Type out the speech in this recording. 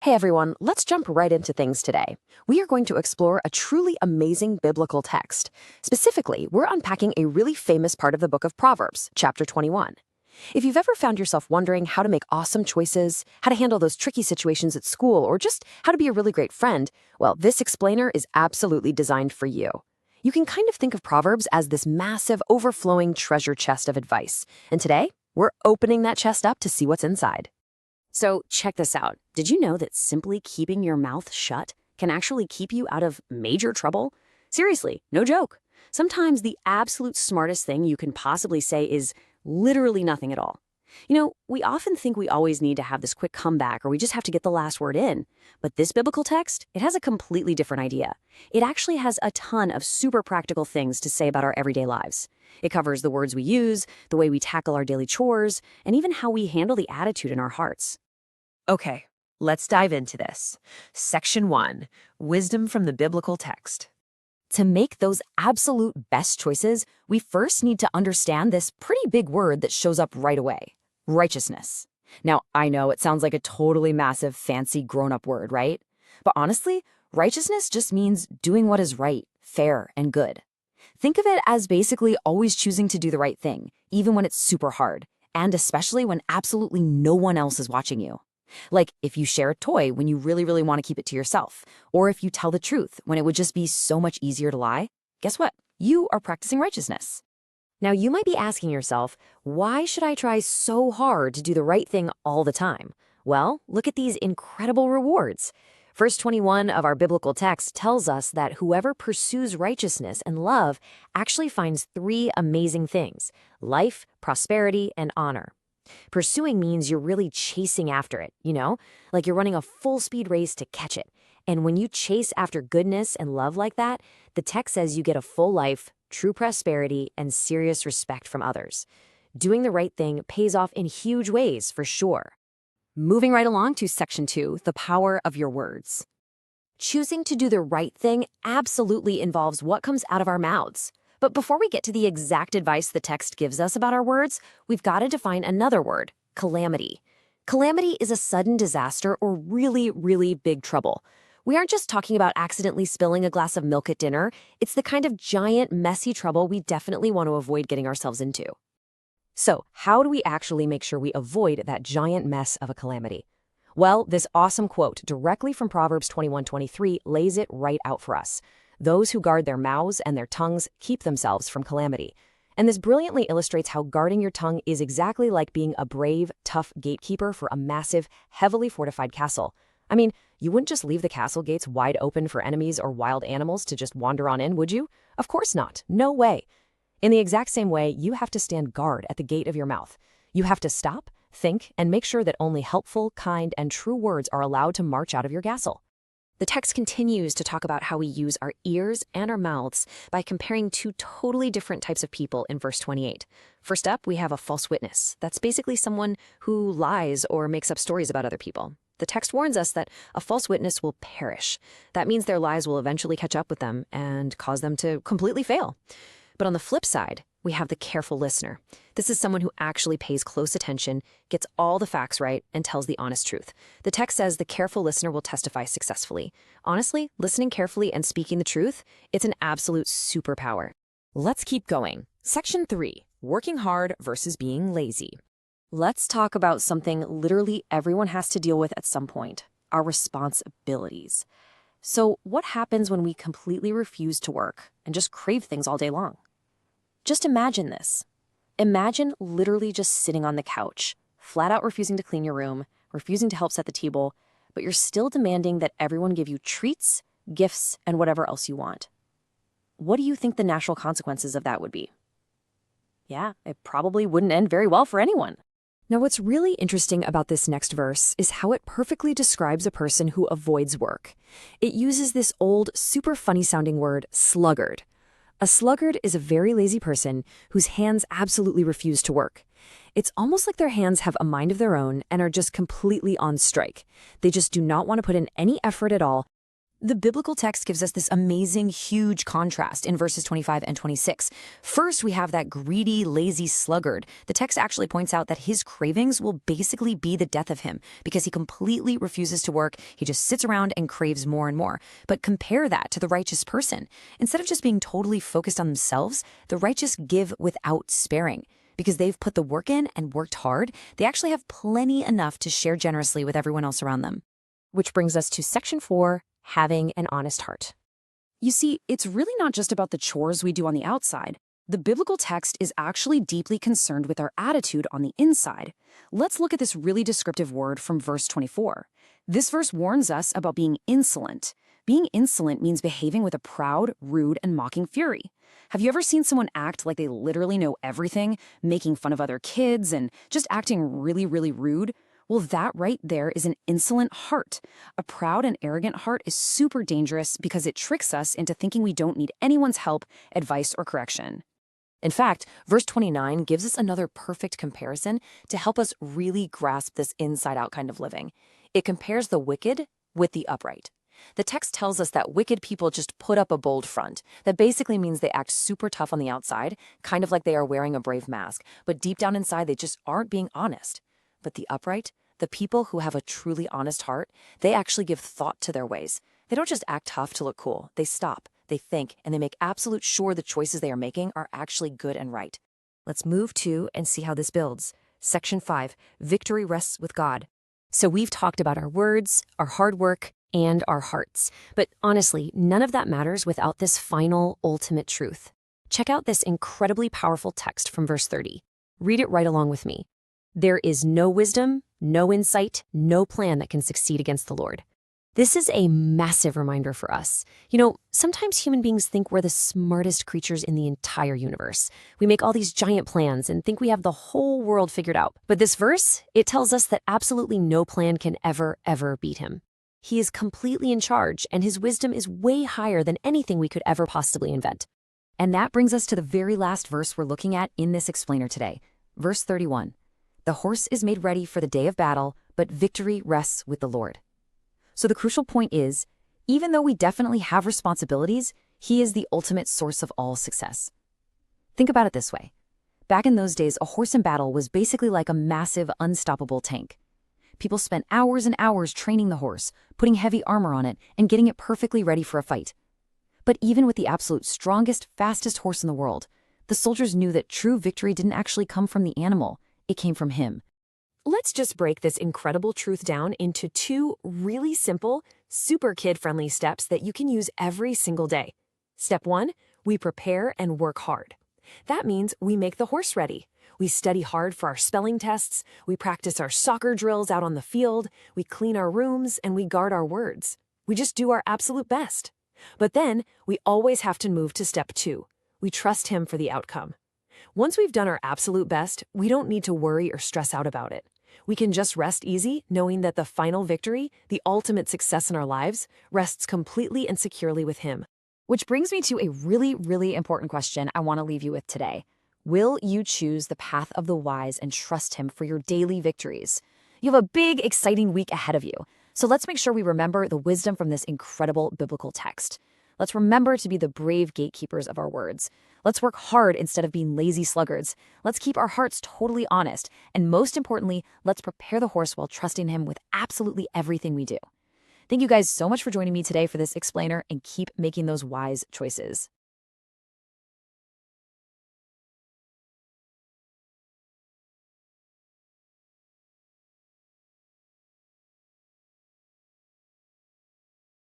Hey everyone, let's jump right into things today. We are going to explore a truly amazing biblical text. Specifically, we're unpacking a really famous part of the book of Proverbs, chapter 21. If you've ever found yourself wondering how to make awesome choices, how to handle those tricky situations at school, or just how to be a really great friend, well, this explainer is absolutely designed for you. You can kind of think of Proverbs as this massive, overflowing treasure chest of advice. And today, we're opening that chest up to see what's inside. So check this out. Did you know that simply keeping your mouth shut can actually keep you out of major trouble? Seriously, no joke. Sometimes the absolute smartest thing you can possibly say is literally nothing at all. We often think we always need to have this quick comeback or we just have to get the last word in. But this biblical text, it has a completely different idea. It actually has a ton of super practical things to say about our everyday lives. It covers the words we use, the way we tackle our daily chores, and even how we handle the attitude in our hearts. Okay, let's dive into this. Section 1, Wisdom from the Biblical Text. To make those absolute best choices, we first need to understand this pretty big word that shows up right away: righteousness. Now, I know it sounds like a totally massive, fancy, grown-up word, right? But honestly, righteousness just means doing what is right, fair, and good. Think of it as basically always choosing to do the right thing, even when it's super hard, and especially when absolutely no one else is watching you. Like if you share a toy when you really want to keep it to yourself, or if you tell the truth when it would just be so much easier to lie, guess what? You are practicing righteousness. Now, you might be asking yourself, why should I try so hard to do the right thing all the time? Well, look at these incredible rewards. Verse 21 of our biblical text tells us that whoever pursues righteousness and love actually finds three amazing things: life, prosperity, and honor. Pursuing means you're really chasing after it, like you're running a full-speed race to catch it. And when you chase after goodness and love like that, the text says you get a full life, true prosperity, and serious respect from others. Doing the right thing pays off in huge ways, for sure. Moving right along to section 2, the power of your words. Choosing to do the right thing absolutely involves what comes out of our mouths. But before we get to the exact advice the text gives us about our words, we've got to define another word: calamity. Calamity is a sudden disaster or really big trouble. We aren't just talking about accidentally spilling a glass of milk at dinner. It's the kind of giant, messy trouble we definitely want to avoid getting ourselves into. So, how do we actually make sure we avoid that giant mess of a calamity? Well, this awesome quote directly from Proverbs 21:23 lays it right out for us. Those who guard their mouths and their tongues keep themselves from calamity. And this brilliantly illustrates how guarding your tongue is exactly like being a brave, tough gatekeeper for a massive, heavily fortified castle. I mean, you wouldn't just leave the castle gates wide open for enemies or wild animals to just wander on in, would you? Of course not. No way. In the exact same way, you have to stand guard at the gate of your mouth. You have to stop, think, and make sure that only helpful, kind, and true words are allowed to march out of your castle. The text continues to talk about how we use our ears and our mouths by comparing two totally different types of people in verse 28. First up, we have a false witness. That's basically someone who lies or makes up stories about other people. The text warns us that a false witness will perish. That means their lies will eventually catch up with them and cause them to completely fail. But on the flip side, we have the careful listener. This is someone who actually pays close attention, gets all the facts right, and tells the honest truth. The text says the careful listener will testify successfully. Honestly, listening carefully and speaking the truth, it's an absolute superpower. Let's keep going. Section 3, working hard versus being lazy. Let's talk about something literally everyone has to deal with at some point: our responsibilities. So what happens when we completely refuse to work and just crave things all day long? Just imagine this. Imagine literally just sitting on the couch, flat out refusing to clean your room, refusing to help set the table, but you're still demanding that everyone give you treats, gifts, and whatever else you want. What do you think the natural consequences of that would be? Yeah, it probably wouldn't end very well for anyone. Now, what's really interesting about this next verse is how it perfectly describes a person who avoids work. It uses this old, super funny-sounding word, sluggard. A sluggard is a very lazy person whose hands absolutely refuse to work. It's almost like their hands have a mind of their own and are just completely on strike. They just do not want to put in any effort at all. The biblical text gives us this amazing, huge contrast in verses 25 and 26. First, we have that greedy, lazy sluggard. The text actually points out that his cravings will basically be the death of him because he completely refuses to work. He just sits around and craves more and more. But compare that to the righteous person. Instead of just being totally focused on themselves, the righteous give without sparing. Because they've put the work in and worked hard, they actually have plenty enough to share generously with everyone else around them. Which brings us to section 4, having an honest heart. You see, it's really not just about the chores we do on the outside. The biblical text is actually deeply concerned with our attitude on the inside. Let's look at this really descriptive word from verse 24. This verse warns us about being insolent. Being insolent means behaving with a proud, rude, and mocking fury. Have you ever seen someone act like they literally know everything, making fun of other kids, and just acting really, really rude? Well, that right there is an insolent heart. A proud and arrogant heart is super dangerous because it tricks us into thinking we don't need anyone's help, advice, or correction. In fact, verse 29 gives us another perfect comparison to help us really grasp this inside-out kind of living. It compares the wicked with the upright. The text tells us that wicked people just put up a bold front. That basically means they act super tough on the outside, kind of like they are wearing a brave mask, but deep down inside they just aren't being honest. But the upright, the people who have a truly honest heart, they actually give thought to their ways. They don't just act tough to look cool. They stop, they think, and they make absolute sure the choices they are making are actually good and right. Let's move to and see how this builds. Section 5, victory rests with God. So we've talked about our words, our hard work, and our hearts. But honestly, none of that matters without this final, ultimate truth. Check out this incredibly powerful text from verse 30. Read it right along with me. There is no wisdom, no insight, no plan that can succeed against the Lord. This is a massive reminder for us. Sometimes human beings think we're the smartest creatures in the entire universe. We make all these giant plans and think we have the whole world figured out. But this verse, it tells us that absolutely no plan can ever beat him. He is completely in charge, and his wisdom is way higher than anything we could ever possibly invent. And that brings us to the very last verse we're looking at in this explainer today. Verse 31. The horse is made ready for the day of battle, but victory rests with the Lord. So the crucial point is, even though we definitely have responsibilities, he is the ultimate source of all success. Think about it this way. Back in those days, a horse in battle was basically like a massive, unstoppable tank. People spent hours and hours training the horse, putting heavy armor on it, and getting it perfectly ready for a fight. But even with the absolute strongest, fastest horse in the world, the soldiers knew that true victory didn't actually come from the animal. It came from him. Let's just break this incredible truth down into 2 really simple, super kid-friendly steps that you can use every single day. Step 1, we prepare and work hard. That means we make the horse ready. We study hard for our spelling tests, we practice our soccer drills out on the field, we clean our rooms, and we guard our words. We just do our absolute best. But then, we always have to move to step 2. We trust him for the outcome. Once we've done our absolute best, we don't need to worry or stress out about it. We can just rest easy, knowing that the final victory, the ultimate success in our lives, rests completely and securely with him. Which brings me to a really, really important question I want to leave you with today. Will you choose the path of the wise and trust him for your daily victories? You have a big, exciting week ahead of you. So let's make sure we remember the wisdom from this incredible biblical text. Let's remember to be the brave gatekeepers of our words. Let's work hard instead of being lazy sluggards. Let's keep our hearts totally honest. And most importantly, let's prepare the horse while trusting him with absolutely everything we do. Thank you guys so much for joining me today for this explainer, and keep making those wise choices.